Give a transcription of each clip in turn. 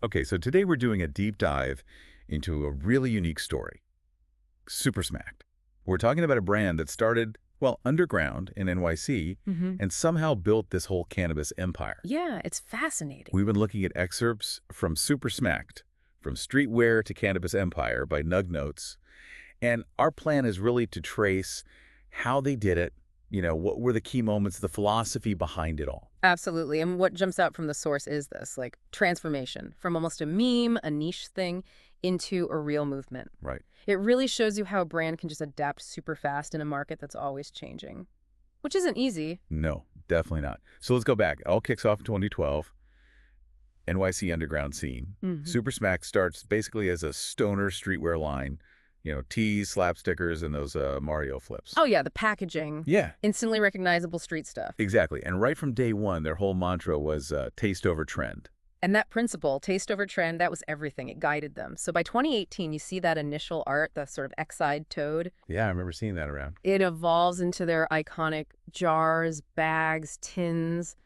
Okay, so today we're doing a deep dive into a really unique story, Super Smacked. We're talking about a brand that started, well, underground in NYC hmm and somehow built this whole cannabis empire. Yeah, it's fascinating. We've been looking at excerpts from Super Smacked, from Streetwear to Cannabis Empire by Nuggnotes, and our plan is really to trace how they did it, what were the key moments, the philosophy behind it all. Absolutely. And what jumps out from the source is this, like transformation from almost a meme, a niche thing, into a real movement. Right. It really shows you how a brand can just adapt super fast in a market that's always changing, which isn't easy. No, definitely not. So let's go back. It all kicks off in 2012. NYC underground scene. hmm Super Smack starts basically as a stoner streetwear line, tees, slap stickers, and those Mario flips. Oh, yeah, the packaging, Yeah, instantly recognizable street stuff. exactly. And right from day one, their whole mantra was taste over trend. And that principle, taste over trend, that was everything. It guided them. So by 2018, you see that initial art, the sort of X-eyed toad. Yeah, I remember seeing that around. It evolves into their iconic jars, bags, tins.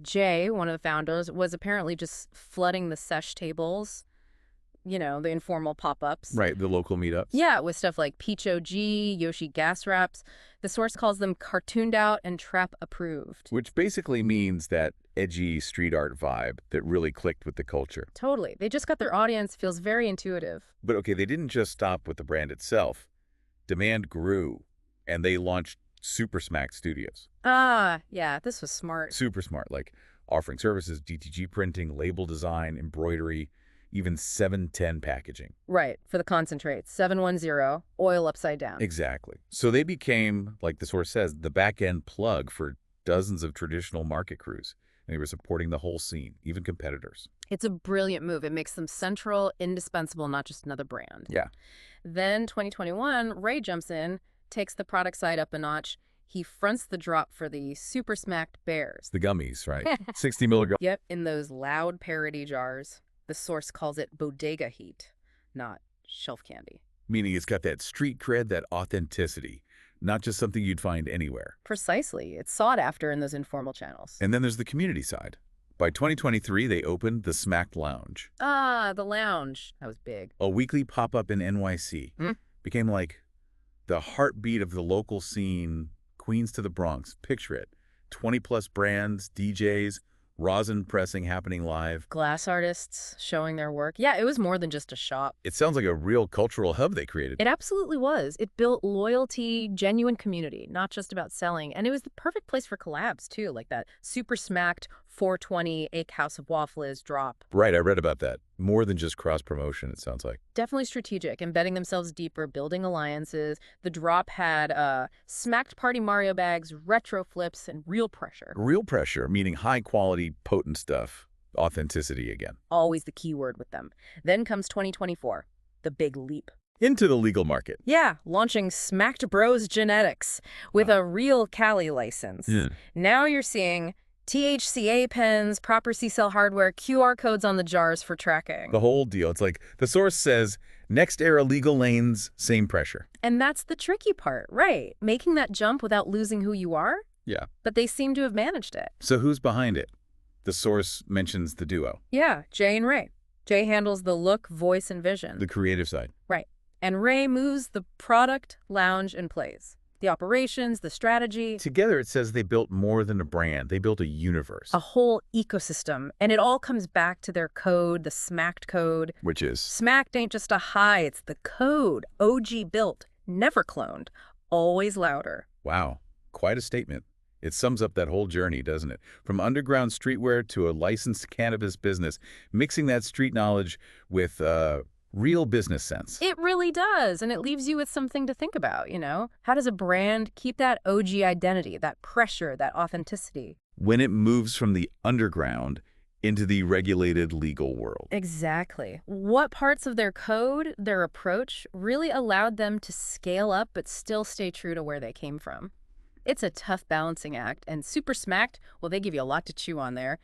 Jay, one of the founders, was apparently just flooding the Sesh tables, the informal pop-ups. Right, the local meetups. Yeah, with stuff like Peach OG, Yoshi Gas wraps. The source calls them cartooned out and trap approved. Which basically means that edgy street art vibe that really clicked with the culture. Totally. They just got their audience, feels very intuitive. But okay, they didn't just stop with the brand itself. Demand grew, and they launched Super Smack Studios. Ah, yeah, this was smart. Super smart, like offering services, DTG printing, label design, embroidery, even 710 packaging. Right, for the concentrates. 710, oil upside down. Exactly. So they became, like the source says, the back-end plug for dozens of traditional market crews. And they were supporting the whole scene, even competitors. It's a brilliant move. It makes them central, indispensable, not just another brand. Yeah. Then 2021, Ray jumps in, takes the product side up a notch. He fronts the drop for the Super Smacked Bears. The gummies, right? 60 milligrams. Yep, in those loud parody jars. The source calls it bodega heat, not shelf candy. Meaning it's got that street cred, that authenticity, not just something you'd find anywhere. Precisely. It's sought after in those informal channels. And then there's the community side. By 2023, they opened the Smacked Lounge, Ah, the lounge. That was big. a weekly pop-up in NYC. Hmm? Became like the heartbeat of the local scene, Queens to the Bronx. Picture it. 20-plus brands, DJs, rosin pressing happening live. Glass artists showing their work. Yeah, it was more than just a shop. It sounds like a real cultural hub they created. It absolutely was. It built loyalty, genuine community, not just about selling. And it was the perfect place for collabs, too, like that Super Smacked 420 Ache House of Waffles drop. Right, I read about that. More than just cross-promotion, it sounds like. Definitely strategic, embedding themselves deeper, building alliances. The drop had smacked party Mario bags, retro flips, and real pressure. Real pressure, meaning high-quality, potent stuff. Authenticity again. Always the key word with them. Then comes 2024, the big leap. Into the legal market. Yeah, launching Smacked Bros Genetics with a real Cali license. Yeah. Now you're seeing THCA pens, proper C-cell hardware, QR codes on the jars for tracking. The whole deal. It's like the source says, next era legal lanes, same pressure. And that's the tricky part, right? Making that jump without losing who you are. Yeah. But they seem to have managed it. So who's behind it? The source mentions the duo, Yeah, Jay and Ray. Jay handles the look, voice, and vision. the creative side. Right. And Ray moves the product, lounge, and plays. The operations, the strategy, Together, it says they built more than a brand. They built a universe, a whole ecosystem. And it all comes back to their code, the Smacked code. which is Smacked ain't just a high, it's the code. OG built, never cloned, always louder. wow, quite a statement. It sums up that whole journey, doesn't it? From underground streetwear to a licensed cannabis business, mixing that street knowledge with real business sense. It really does, and it leaves you with something to think about, How does a brand keep that OG identity, that pressure, that authenticity? When it moves from the underground into the regulated legal world. Exactly. What parts of their code, their approach, really allowed them to scale up but still stay true to where they came from? It's a tough balancing act, and Super Smacked, well, they give you a lot to chew on there.